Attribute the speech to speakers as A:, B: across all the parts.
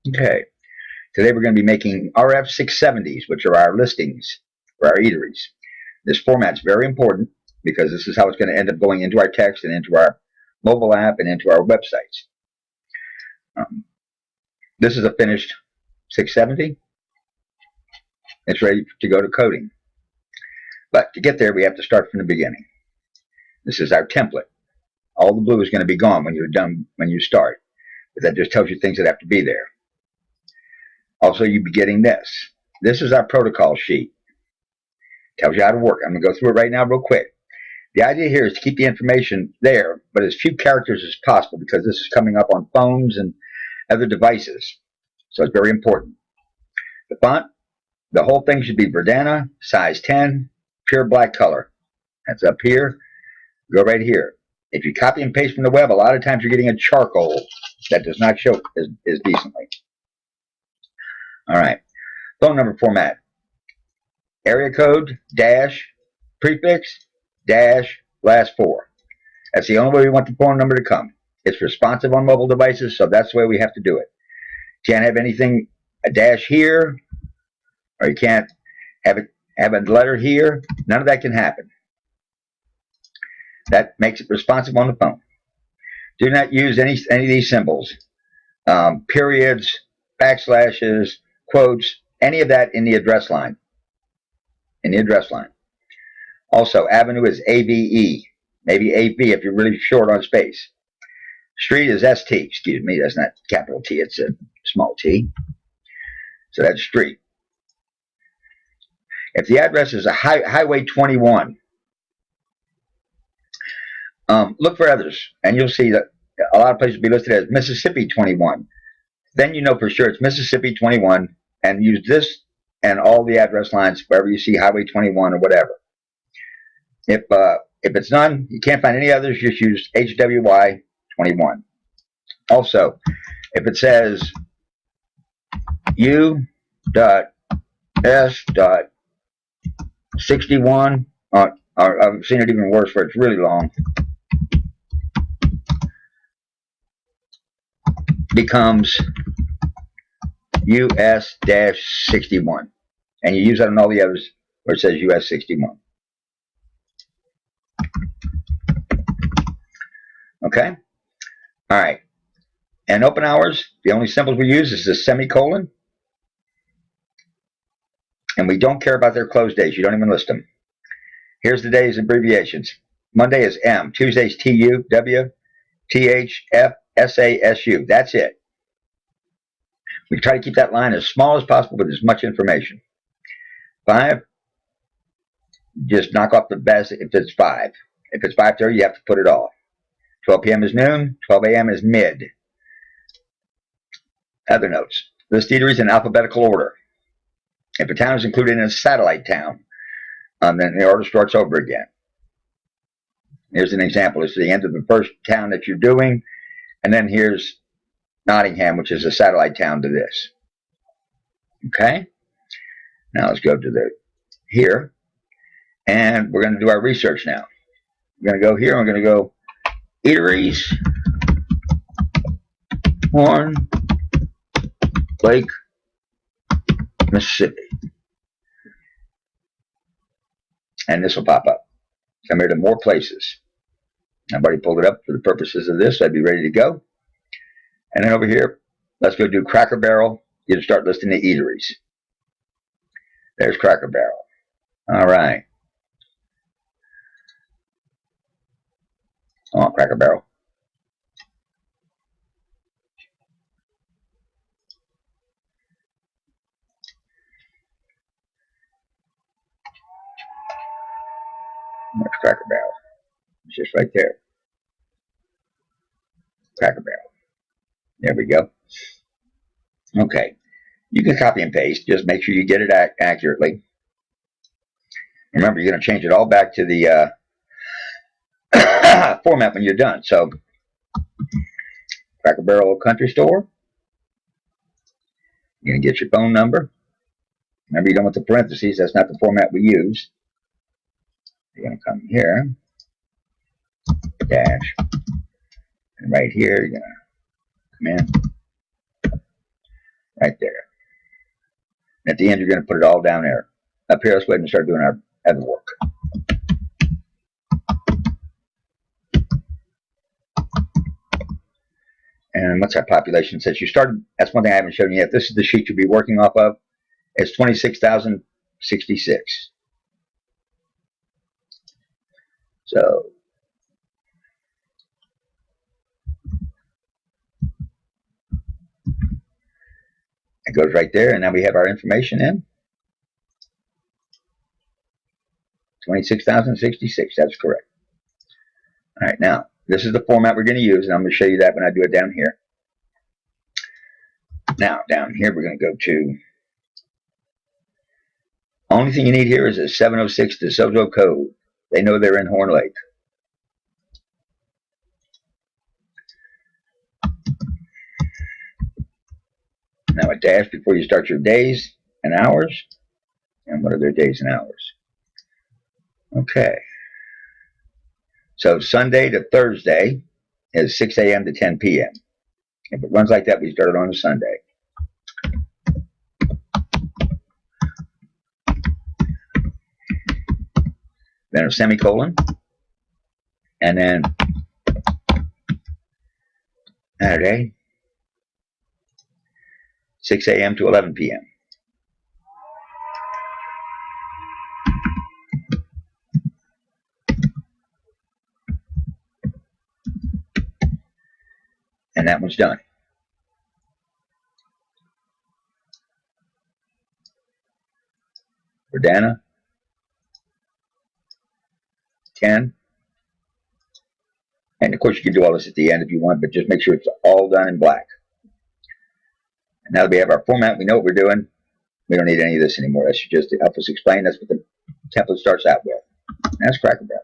A: Okay, today we're going to be making RF670s, which are our listings for our eateries. This format's very important because this is how it's going to end up going into our text and into our mobile app and into our websites. This is a finished 670. It's ready to go to coding. But to get there, we have to start from the beginning. This is our template. All the blue is going to be gone when you're done, when you start. But that just tells you things that have to be there. Also, you'll be getting this. This is our protocol sheet. Tells you how to work. I'm going to go through it right now real quick. The idea here is to keep the information there, but as few characters as possible, because this is coming up on phones and other devices. So it's very important. The font, the whole thing should be Verdana, size 10, pure black color. That's up here. Go right here. If you copy and paste from the web, a lot of times you're getting a charcoal that does not show as decently. All right. Phone number format. Area code, dash, prefix, dash, last four. That's the only way we want the phone number to come. It's responsive on mobile devices, so that's the way we have to do it. Can't have anything, a dash here, or you can't have a letter here. None of that can happen. That makes it responsive on the phone. Do not use any of these symbols. Periods, backslashes, quotes, any of that in the address line. In the address line. Also, avenue is AVE, maybe AV if you're really short on space. Street is ST, excuse me, that's not capital T, it's a small t. So that's street. If the address is a Highway 21, look for others, and you'll see that a lot of places will be listed as Mississippi 21. Then you know for sure it's Mississippi 21, and use this and all the address lines wherever you see Highway 21 or whatever. If it's none, you can't find any others, just use HWY 21. Also, if it says U.S.61, or I've seen it even worse where it's really long, becomes US-61. And you use that on all the others where it says US-61. Okay? All right. And open hours, the only symbols we use is the semicolon. And we don't care about their close days. You don't even list them. Here's the days abbreviations. Monday is M. Tuesday is TU, W, TH, F, SA, SU. That's it. We try to keep that line as small as possible with as much information. 5, just knock off the best if it's 5. If it's 5:30, you have to put it off. 12 p.m. is noon. 12 a.m. is mid. Other notes. List eateries in alphabetical order. If a town is included in a satellite town, then the order starts over again. Here's an example. It's the end of the first town that you're doing, and then here's Nottingham, which is a satellite town to this. Okay? Now let's go to here, and we're going to do our research now. We're going to go here, and we're going to go eateries, Horn, Lake, Mississippi. And this will pop up. Come here to more places. I've already pulled it up for the purposes of this, so I'd be ready to go. And then over here, let's go do Cracker Barrel. You can start listing the eateries. There's Cracker Barrel. All right. Oh, Cracker Barrel. There's Cracker Barrel. It's just right there. Cracker Barrel. There we go. Okay. You can copy and paste. Just make sure you get it accurately. Remember, you're going to change it all back to the format when you're done. So, Cracker Barrel Country Store. You're going to get your phone number. Remember, you don't want the parentheses. That's not the format we use. You're going to come here. Dash. And right here, you're going to come in. right there. And at the end, you're going to put it all down there. Up here, let's go ahead and start doing our other work. And what's our population? Since you started, that's one thing I haven't shown you yet. This is the sheet you'll be working off of. It's 26,066. So it goes right there, and now we have our information in. 26,066, that's correct. All right, now, this is the format we're going to use, and I'm going to show you that when I do it down here. Now, down here, we're going to go to, only thing you need here is a 706 DeSoto code. They know they're in Horn Lake. Now, a dash before you start your days and hours. And what are their days and hours? Okay. So Sunday to Thursday is 6 a.m. to 10 p.m. If it runs like that, we start it on a Sunday. Then a semicolon. And then Saturday, 6 a.m. to 11 p.m. And that one's done. For Dana, 10. And of course you can do all this at the end if you want, but just make sure it's all done in black. And now that we have our format, we know what we're doing. We don't need any of this anymore. That should just help us explain. That's what the template starts out with. And that's Cracker Barrel.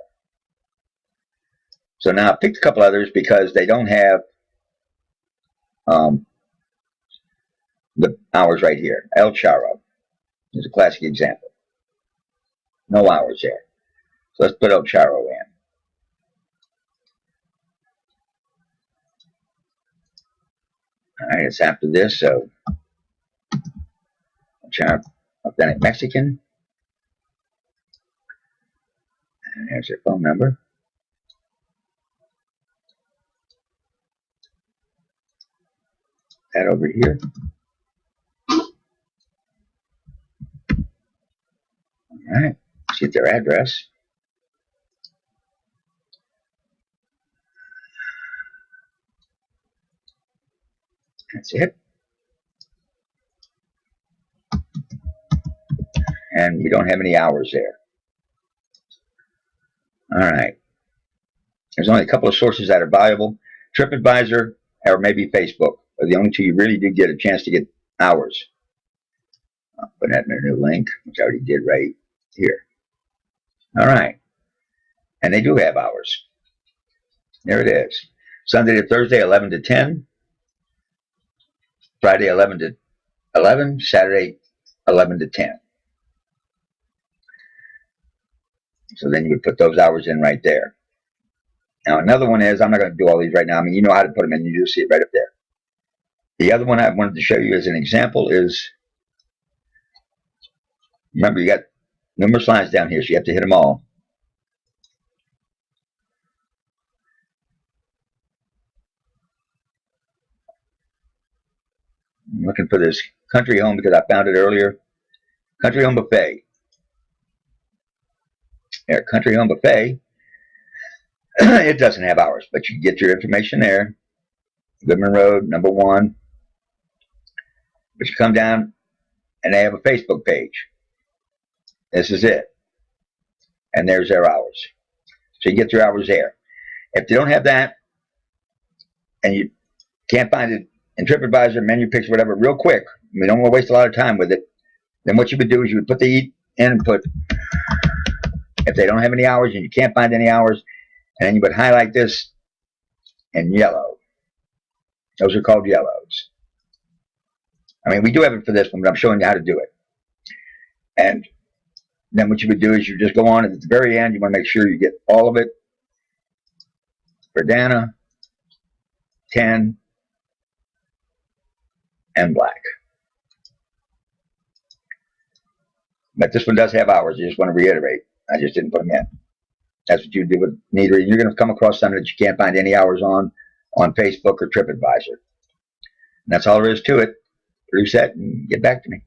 A: So now I picked a couple others because they don't have the hours right here. El Charo is a classic example. No hours there. So let's put El Charo in. All right, it's after this, so El Charo, authentic Mexican. And there's their phone number. That over here. All right, let's get their address. That's it. And we don't have any hours there. All right. There's only a couple of sources that are valuable. TripAdvisor or maybe Facebook are the only two you really do get a chance to get hours. I'll put that in a new link, which I already did right here. All right. And they do have hours. There it is. Sunday to Thursday, 11 to 10. Friday, 11 to 11. Saturday, 11 to 10. So then you would put those hours in right there. Now another one is, I'm not going to do all these right now. I mean, you know how to put them in. You just see it right up there. The other one I wanted to show you as an example is, remember you got numerous lines down here, so you have to hit them all. I'm looking for this country home because I found it earlier. Country home buffet. There, country home buffet. It doesn't have hours, but you can get your information there. Goodman Road, number 1. But you come down and they have a Facebook page. This is it. And there's their hours. So you get your hours there. If they don't have that and you can't find it in TripAdvisor, menu picks, whatever, real quick, we don't want to waste a lot of time with it, then what you would do is you would put the eat in and put, if they don't have any hours and you can't find any hours, and then you would highlight this in yellow. Those are called yellows. I mean, we do have it for this one, but I'm showing you how to do it. And then what you would do is you just go on, and at the very end, you want to make sure you get all of it. For Dana, 10, and black. But this one does have hours. I just want to reiterate. I just didn't put them in. That's what you do with need reading. You're going to come across something that you can't find any hours on Facebook or TripAdvisor. And that's all there is to it. Reset and get back to me.